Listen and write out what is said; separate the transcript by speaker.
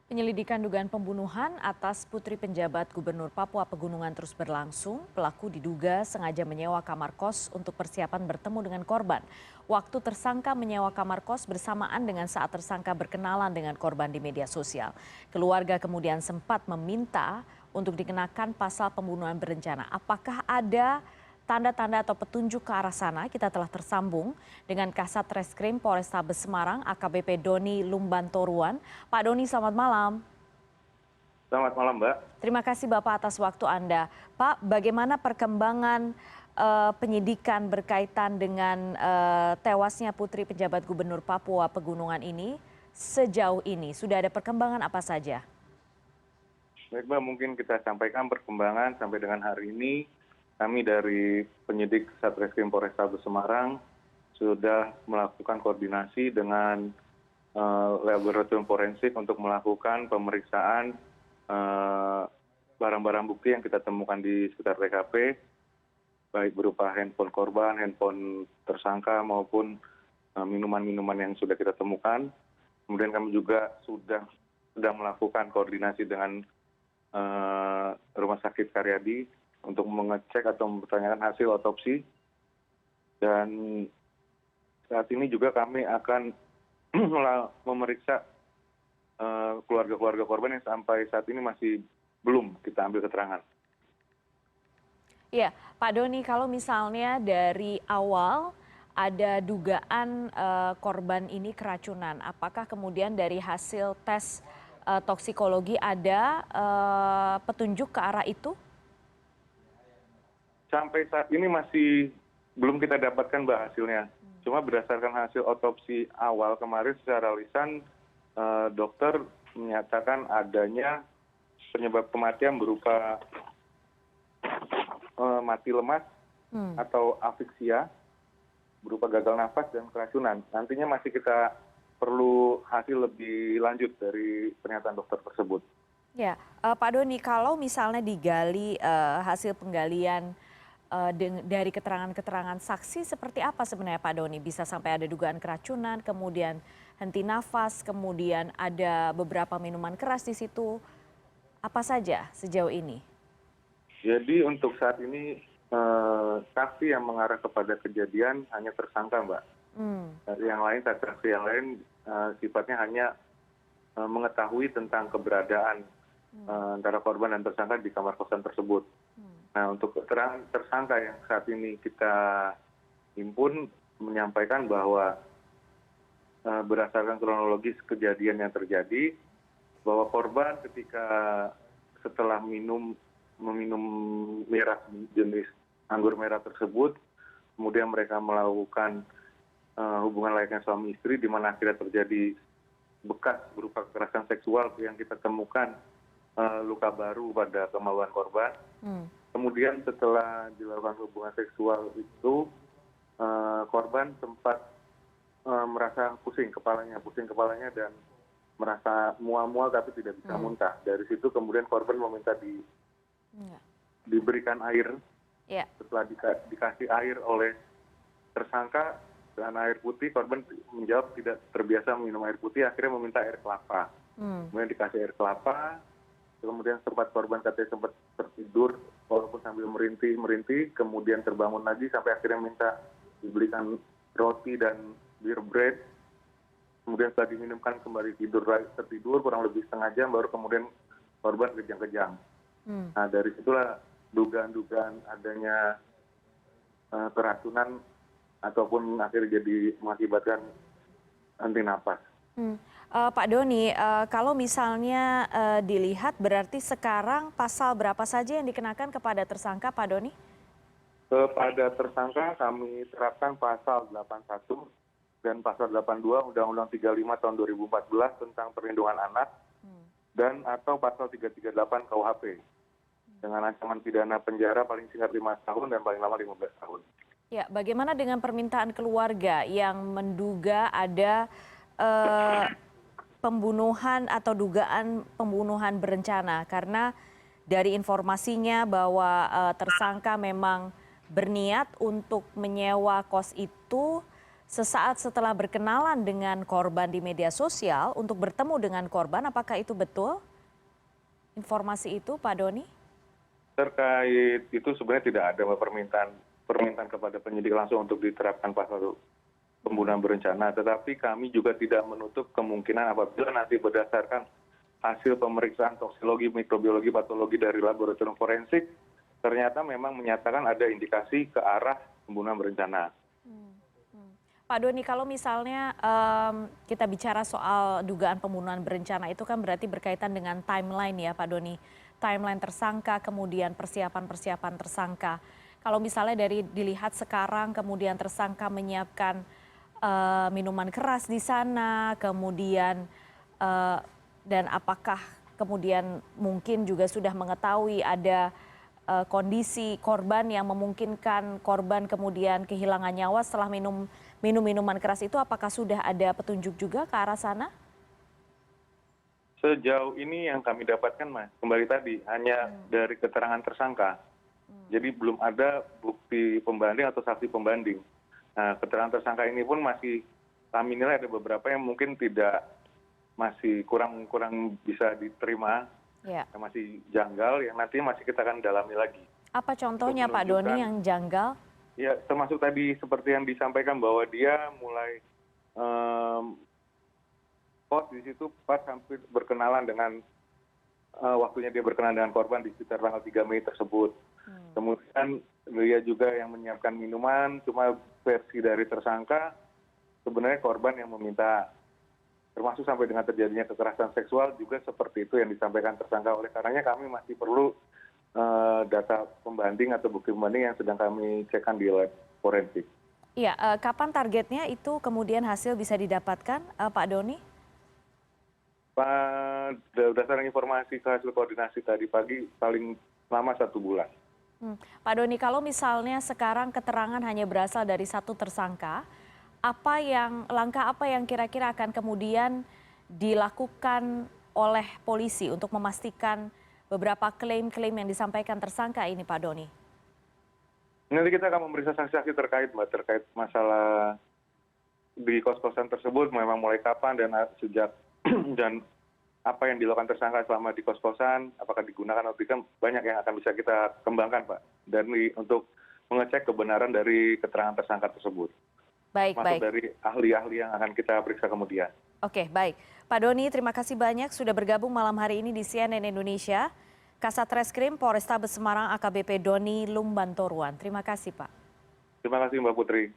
Speaker 1: Penyelidikan dugaan pembunuhan atas putri penjabat Gubernur Papua Pegunungan terus berlangsung. Pelaku diduga sengaja menyewa kamar kos untuk persiapan bertemu dengan korban. Waktu tersangka menyewa kamar kos bersamaan dengan saat tersangka berkenalan dengan korban di media sosial. Keluarga kemudian sempat meminta untuk dikenakan pasal pembunuhan berencana. Apakah ada tanda-tanda atau petunjuk ke arah sana? Kita telah tersambung dengan Kasat Reskrim Polrestabes Semarang AKBP Doni Lumbantoruan. Pak Doni, selamat malam.
Speaker 2: Selamat malam, Mbak.
Speaker 1: Terima kasih Bapak atas waktu Anda. Pak, bagaimana perkembangan penyidikan berkaitan dengan tewasnya putri penjabat Gubernur Papua Pegunungan ini sejauh ini? Sudah ada perkembangan apa saja?
Speaker 2: Baik, Mbak, mungkin kita sampaikan perkembangan sampai dengan hari ini. Kami dari penyidik Satreskrim Polrestabes Semarang sudah melakukan koordinasi dengan laboratorium forensik untuk melakukan pemeriksaan barang-barang bukti yang kita temukan di sekitar TKP, baik berupa handphone korban, handphone tersangka maupun minuman-minuman yang sudah kita temukan. Kemudian kami juga sedang melakukan koordinasi dengan Rumah Sakit Karyadi untuk mengecek atau mempertanyakan hasil otopsi. Dan saat ini juga kami akan memeriksa keluarga-keluarga korban yang sampai saat ini masih belum kita ambil keterangan.
Speaker 1: Ya, Pak Doni, kalau misalnya dari awal ada dugaan korban ini keracunan, apakah kemudian dari hasil tes toksikologi ada petunjuk ke arah itu?
Speaker 2: Sampai saat ini masih belum kita dapatkan, Mbak, hasilnya. Cuma berdasarkan hasil otopsi awal kemarin secara lisan, dokter menyatakan adanya penyebab kematian berupa mati lemas atau afiksia, berupa gagal nafas dan keracunan. Nantinya masih kita perlu hasil lebih lanjut dari pernyataan dokter tersebut.
Speaker 1: Ya, Pak Doni, kalau misalnya digali hasil penggalian dari keterangan-keterangan saksi, seperti apa sebenarnya Pak Doni? Bisa sampai ada dugaan keracunan, kemudian henti nafas, kemudian ada beberapa minuman keras di situ. Apa saja sejauh ini?
Speaker 2: Jadi untuk saat ini saksi yang mengarah kepada kejadian hanya tersangka, Mbak. Dari yang lain, saksi yang lain sifatnya hanya mengetahui tentang keberadaan antara korban dan tersangka di kamar kosan tersebut. Nah, untuk keterangan tersangka yang saat ini kita himpun menyampaikan bahwa berdasarkan kronologis kejadian yang terjadi, bahwa korban ketika setelah meminum miras jenis anggur merah tersebut, kemudian mereka melakukan hubungan layaknya suami istri, di mana akhirnya terjadi bekas berupa kekerasan seksual yang kita temukan luka baru pada kemaluan korban. Kemudian setelah dilakukan hubungan seksual itu, korban sempat merasa pusing kepalanya dan merasa mual-mual tapi tidak bisa muntah. Dari situ kemudian korban meminta diberikan air. Setelah dikasih air oleh tersangka dan air putih, korban menjawab tidak terbiasa minum air putih, akhirnya meminta air kelapa. Kemudian dikasih air kelapa, kemudian korban katanya sempat tertidur walaupun sambil merintih, kemudian terbangun lagi sampai akhirnya minta dibelikan roti dan bir bread. Kemudian setelah diminumkan kembali tertidur kurang lebih setengah jam, baru kemudian korban kejang-kejang. Nah, dari situlah dugaan-dugaan adanya keracunan ataupun akhirnya jadi mengakibatkan henti napas.
Speaker 1: Pak Doni, kalau misalnya dilihat berarti sekarang pasal berapa saja yang dikenakan kepada tersangka, Pak Doni?
Speaker 2: Kepada tersangka kami terapkan pasal 81 dan pasal 82 Undang-Undang 35 tahun 2014 tentang perlindungan anak dan atau pasal 338 KUHP dengan ancaman pidana penjara paling singkat 5 tahun dan paling lama 15 tahun.
Speaker 1: Ya, bagaimana dengan permintaan keluarga yang menduga ada pembunuhan atau dugaan pembunuhan berencana? Karena dari informasinya bahwa tersangka memang berniat untuk menyewa kos itu sesaat setelah berkenalan dengan korban di media sosial untuk bertemu dengan korban. Apakah itu betul informasi itu, Pak Doni?
Speaker 2: Terkait itu sebenarnya tidak ada permintaan kepada penyidik langsung untuk diterapkan pasal pembunuhan berencana, tetapi kami juga tidak menutup kemungkinan apabila nanti berdasarkan hasil pemeriksaan toksikologi, mikrobiologi, patologi dari laboratorium forensik, ternyata memang menyatakan ada indikasi ke arah pembunuhan berencana.
Speaker 1: Pak Doni, kalau misalnya kita bicara soal dugaan pembunuhan berencana itu kan berarti berkaitan dengan timeline ya Pak Doni. Timeline tersangka, kemudian persiapan-persiapan tersangka. Kalau misalnya dari dilihat sekarang, kemudian tersangka menyiapkan minuman keras di sana, kemudian dan apakah kemudian mungkin juga sudah mengetahui ada kondisi korban yang memungkinkan korban kemudian kehilangan nyawa setelah minum minuman keras itu, apakah sudah ada petunjuk juga ke arah sana?
Speaker 2: Sejauh ini yang kami dapatkan, Mas, kembali tadi hanya dari keterangan tersangka. Jadi belum ada bukti pembanding atau saksi pembanding. Nah, keterangan tersangka ini pun masih kami nilai ada beberapa yang mungkin masih kurang bisa diterima, masih janggal, yang nanti masih kita akan dalami lagi.
Speaker 1: Apa contohnya Pak Doni yang janggal?
Speaker 2: Ya, termasuk tadi seperti yang disampaikan bahwa dia mulai post di situ pas hampir berkenalan dengan waktunya dia berkenalan dengan korban di sekitar tanggal 3 Mei tersebut. Kemudian dia juga yang menyiapkan minuman, cuma versi dari tersangka sebenarnya korban yang meminta, termasuk sampai dengan terjadinya kekerasan seksual juga seperti itu yang disampaikan tersangka. Oleh karenanya kami masih perlu data pembanding atau bukti pembanding yang sedang kami cekkan di lab forensik.
Speaker 1: Iya, kapan targetnya itu kemudian hasil bisa didapatkan, Pak Doni?
Speaker 2: Berdasarkan informasi ke hasil koordinasi tadi pagi, paling lama 1 bulan.
Speaker 1: Pak Doni, kalau misalnya sekarang keterangan hanya berasal dari satu tersangka, langkah apa yang kira-kira akan kemudian dilakukan oleh polisi untuk memastikan beberapa klaim-klaim yang disampaikan tersangka ini, Pak Doni?
Speaker 2: Nanti kita akan memeriksa saksi-saksi terkait masalah di kos-kosan tersebut, memang mulai kapan dan sejak dan apa yang dilakukan tersangka selama di kos-kosan, apakah digunakan atau tidak, banyak yang akan bisa kita kembangkan, Pak. Dan untuk mengecek kebenaran dari keterangan tersangka tersebut.
Speaker 1: Baik.
Speaker 2: Dari ahli-ahli yang akan kita periksa kemudian.
Speaker 1: Oke, baik. Pak Doni, terima kasih banyak sudah bergabung malam hari ini di CNN Indonesia. Kasat Reskrim Polrestabes Semarang AKBP Doni Lumbantoruan. Terima kasih, Pak.
Speaker 2: Terima kasih, Mbak Putri.